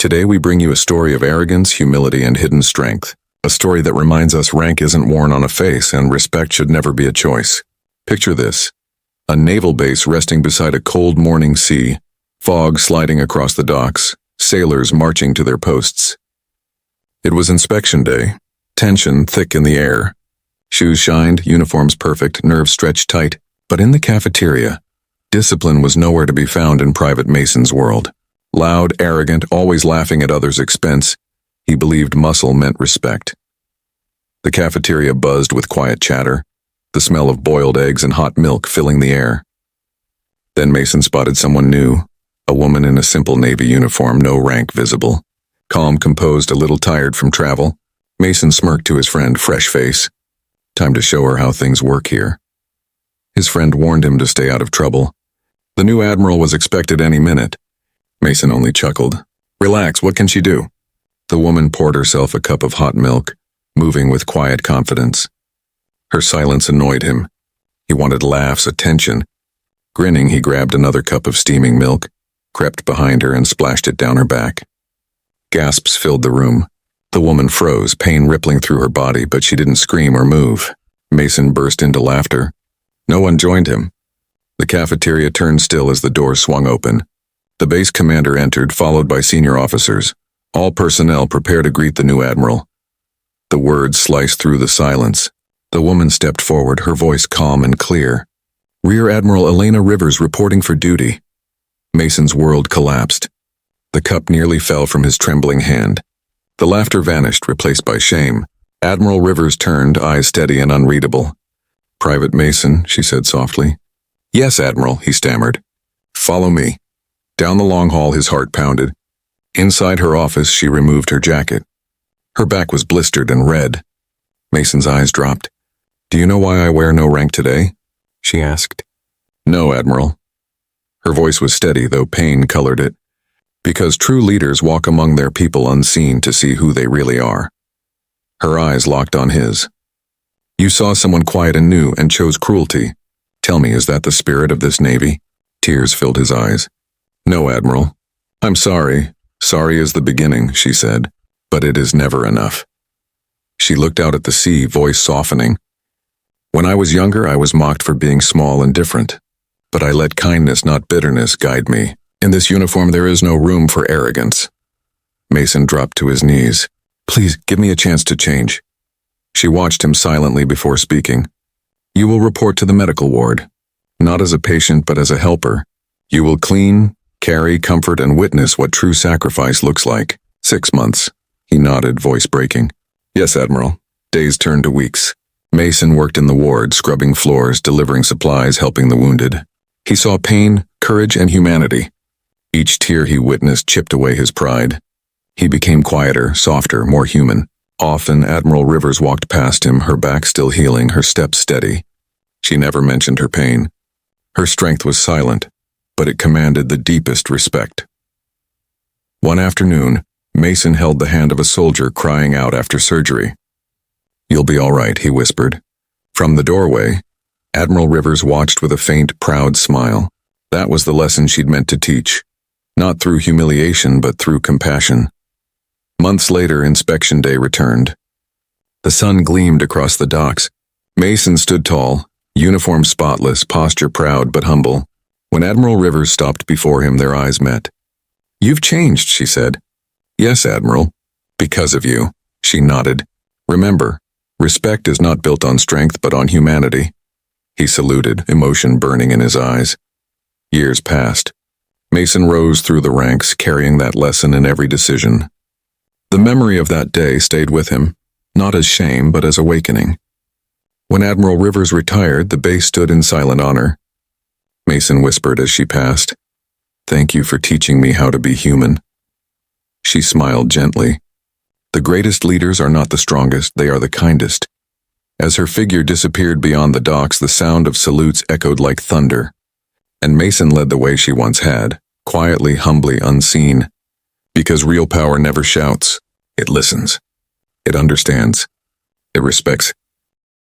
Today we bring you a story of arrogance, humility, and hidden strength. A story that reminds us rank isn't worn on a face and respect should never be a choice. Picture this. A naval base resting beside a cold morning sea, fog sliding across the docks, sailors marching to their posts. It was inspection day, tension thick in the air. Shoes shined, uniforms perfect, nerves stretched tight, but in the cafeteria, discipline was nowhere to be found in Private Mason's world. Loud, arrogant, always laughing at others' expense, he believed muscle meant respect. The cafeteria buzzed with quiet chatter, the smell of boiled eggs and hot milk filling the air. Then Mason spotted someone new, a woman in a simple Navy uniform, no rank visible. Calm, composed, a little tired from travel, Mason smirked to his friend, fresh face. Time to show her how things work here. His friend warned him to stay out of trouble. The new Admiral was expected any minute. Mason only chuckled. Relax, what can she do? The woman poured herself a cup of hot milk, moving with quiet confidence. Her silence annoyed him. He wanted laughs, attention. Grinning, he grabbed another cup of steaming milk, crept behind her and splashed it down her back. Gasps filled the room. The woman froze, pain rippling through her body, but she didn't scream or move. Mason burst into laughter. No one joined him. The cafeteria turned still as the door swung open. The base commander entered, followed by senior officers. All personnel prepare to greet the new Admiral. The words sliced through the silence. The woman stepped forward, her voice calm and clear. Rear Admiral Elena Rivers reporting for duty. Mason's world collapsed. The cup nearly fell from his trembling hand. The laughter vanished, replaced by shame. Admiral Rivers turned, eyes steady and unreadable. Private Mason, she said softly. Yes, Admiral, he stammered. Follow me. Down the long hall his heart pounded. Inside her office she removed her jacket. Her back was blistered and red. Mason's eyes dropped. Do you know why I wear no rank today? She asked. No, Admiral. Her voice was steady, though pain colored it. Because true leaders walk among their people unseen to see who they really are. Her eyes locked on his. You saw someone quiet and new and chose cruelty. Tell me, is that the spirit of this Navy? Tears filled his eyes. No, Admiral. I'm sorry. Sorry is the beginning, she said, but it is never enough. She looked out at the sea, voice softening. When I was younger, I was mocked for being small and different, but I let kindness, not bitterness, guide me. In this uniform, there is no room for arrogance. Mason dropped to his knees. Please, give me a chance to change. She watched him silently before speaking. You will report to the medical ward, not as a patient but as a helper. You will clean, carry, comfort, and witness what true sacrifice looks like. 6 months. He nodded, voice breaking. Yes, Admiral. Days turned to weeks. Mason worked in the ward, scrubbing floors, delivering supplies, helping the wounded. He saw pain, courage, and humanity. Each tear he witnessed chipped away his pride. He became quieter, softer, more human. Often Admiral Rivers walked past him, her back still healing, her steps steady. She never mentioned her pain. Her strength was silent, but it commanded the deepest respect. One afternoon, Mason held the hand of a soldier crying out after surgery. You'll be all right, he whispered. From the doorway, Admiral Rivers watched with a faint, proud smile. That was the lesson she'd meant to teach. Not through humiliation, but through compassion. Months later, inspection day returned. The sun gleamed across the docks. Mason stood tall, uniform spotless, posture proud but humble. When Admiral Rivers stopped before him, their eyes met. You've changed, she said. Yes, Admiral. Because of you. She nodded. Remember, respect is not built on strength but on humanity. He saluted, emotion burning in his eyes. Years passed. Mason rose through the ranks, carrying that lesson in every decision. The memory of that day stayed with him, not as shame, but as awakening. When Admiral Rivers retired, the base stood in silent honor. Mason whispered as she passed, Thank you for teaching me how to be human. She smiled gently. The greatest leaders are not the strongest, they are the kindest. As her figure disappeared beyond the docks, the sound of salutes echoed like thunder. And Mason led the way she once had, quietly, humbly, unseen. Because real power never shouts, it listens. It understands. It respects